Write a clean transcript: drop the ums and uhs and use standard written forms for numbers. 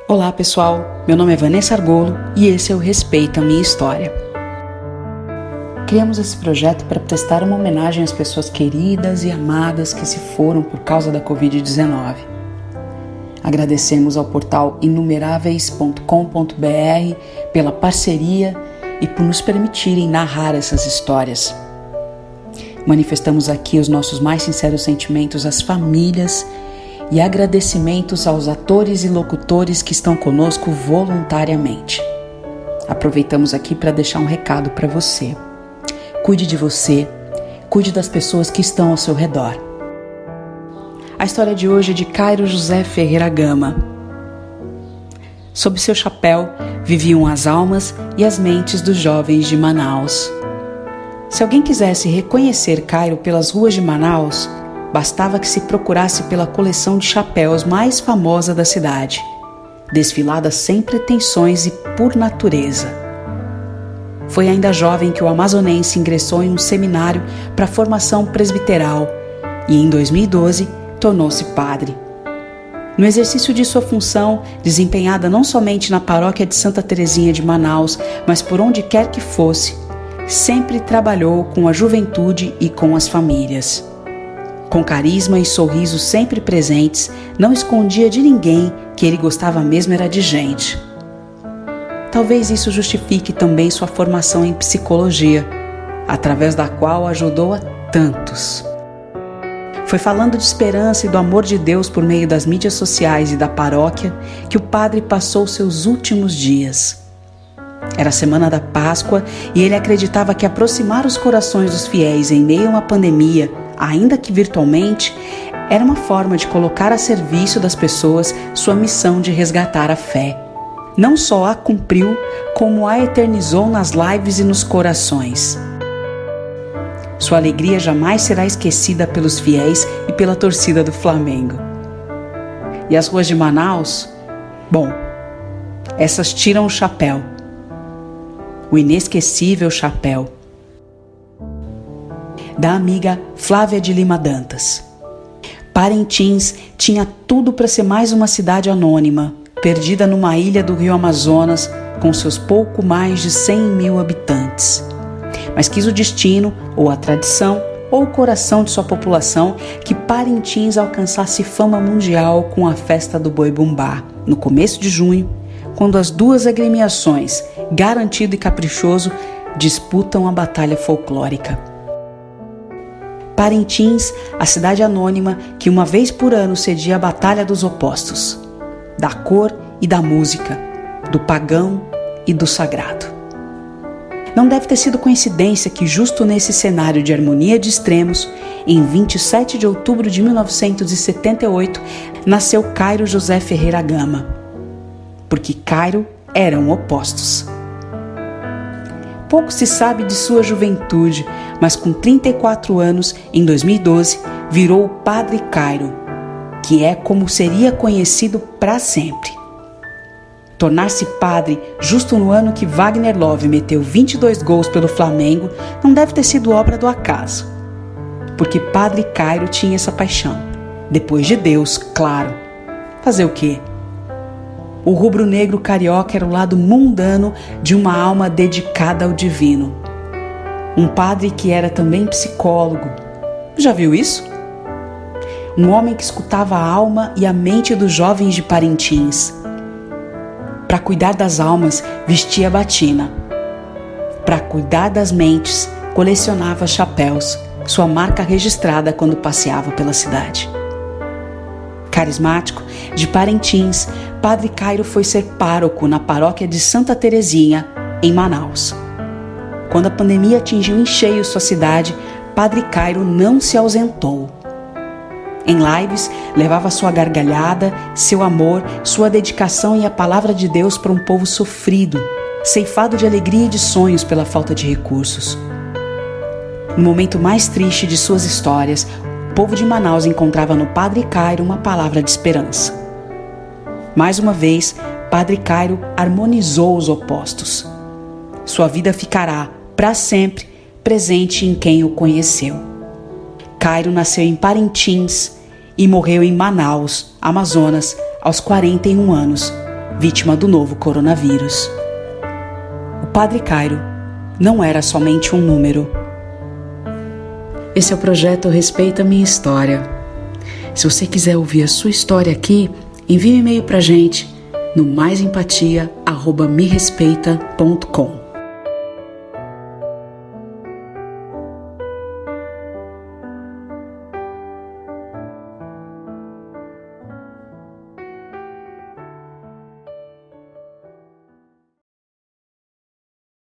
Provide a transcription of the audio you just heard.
Olá pessoal, meu nome é Vanessa Argolo e esse é o Respeita a Minha História. Criamos esse projeto para prestar uma homenagem às pessoas queridas e amadas que se foram por causa da Covid-19. Agradecemos ao portal inumeráveis.com.br pela parceria e por nos permitirem narrar essas histórias. Manifestamos aqui os nossos mais sinceros sentimentos às famílias e agradecimentos aos atores e locutores que estão conosco voluntariamente. Aproveitamos aqui para deixar um recado para você. Cuide de você, cuide das pessoas que estão ao seu redor. A história de hoje é de Cairo José Ferreira Gama. Sob seu chapéu viviam as almas e as mentes dos jovens de Manaus. Se alguém quisesse reconhecer Cairo pelas ruas de Manaus, bastava que se procurasse pela coleção de chapéus mais famosa da cidade, desfilada sem pretensões e por natureza. Foi ainda jovem que o amazonense ingressou em um seminário para formação presbiteral e, em 2012, tornou-se padre. No exercício de sua função, desempenhada não somente na paróquia de Santa Terezinha de Manaus, mas por onde quer que fosse, sempre trabalhou com a juventude e com as famílias. Com carisma e sorriso sempre presentes, não escondia de ninguém que ele gostava mesmo era de gente. Talvez isso justifique também sua formação em psicologia, através da qual ajudou a tantos. Foi falando de esperança e do amor de Deus por meio das mídias sociais e da paróquia que o padre passou seus últimos dias. Era a semana da Páscoa e ele acreditava que aproximar os corações dos fiéis em meio a uma pandemia, ainda que virtualmente, era uma forma de colocar a serviço das pessoas sua missão de resgatar a fé. Não só a cumpriu, como a eternizou nas lives e nos corações. Sua alegria jamais será esquecida pelos fiéis e pela torcida do Flamengo. E as ruas de Manaus? Bom, essas tiram o chapéu. O inesquecível chapéu da amiga Flávia de Lima Dantas. Parintins tinha tudo para ser mais uma cidade anônima, perdida numa ilha do Rio Amazonas, com seus pouco mais de 100 mil habitantes. Mas quis o destino, ou a tradição, ou o coração de sua população, que Parintins alcançasse fama mundial com a festa do Boi Bumbá, no começo de junho, quando as duas agremiações, Garantido e Caprichoso, disputam a batalha folclórica. Parintins, a cidade anônima que uma vez por ano cedia a batalha dos opostos, da cor e da música, do pagão e do sagrado. Não deve ter sido coincidência que justo nesse cenário de harmonia de extremos, em 27 de outubro de 1978, nasceu Cairo José Ferreira Gama, porque Cairo eram opostos. Pouco se sabe de sua juventude, mas com 34 anos, em 2012, virou o Padre Cairo, que é como seria conhecido para sempre. Tornar-se padre justo no ano que Wagner Love meteu 22 gols pelo Flamengo não deve ter sido obra do acaso, porque Padre Cairo tinha essa paixão. Depois de Deus, claro. Fazer o quê? O rubro-negro carioca era o lado mundano de uma alma dedicada ao divino. Um padre que era também psicólogo. Já viu isso? Um homem que escutava a alma e a mente dos jovens de Parintins. Para cuidar das almas, vestia batina. Para cuidar das mentes, colecionava chapéus, sua marca registrada quando passeava pela cidade. Carismático, de Parintins, Padre Cairo foi ser pároco na paróquia de Santa Terezinha, em Manaus. Quando a pandemia atingiu em cheio sua cidade, Padre Cairo não se ausentou. Em lives, levava sua gargalhada, seu amor, sua dedicação e a palavra de Deus para um povo sofrido, ceifado de alegria e de sonhos pela falta de recursos. No momento mais triste de suas histórias, o povo de Manaus encontrava no Padre Cairo uma palavra de esperança. Mais uma vez, Padre Cairo harmonizou os opostos. Sua vida ficará, para sempre, presente em quem o conheceu. Cairo nasceu em Parintins e morreu em Manaus, Amazonas, aos 41 anos, vítima do novo coronavírus. O Padre Cairo não era somente um número. Esse é o projeto Respeita Minha História. Se você quiser ouvir a sua história aqui, envie um e-mail pra gente no maisempatia@merespeita.com.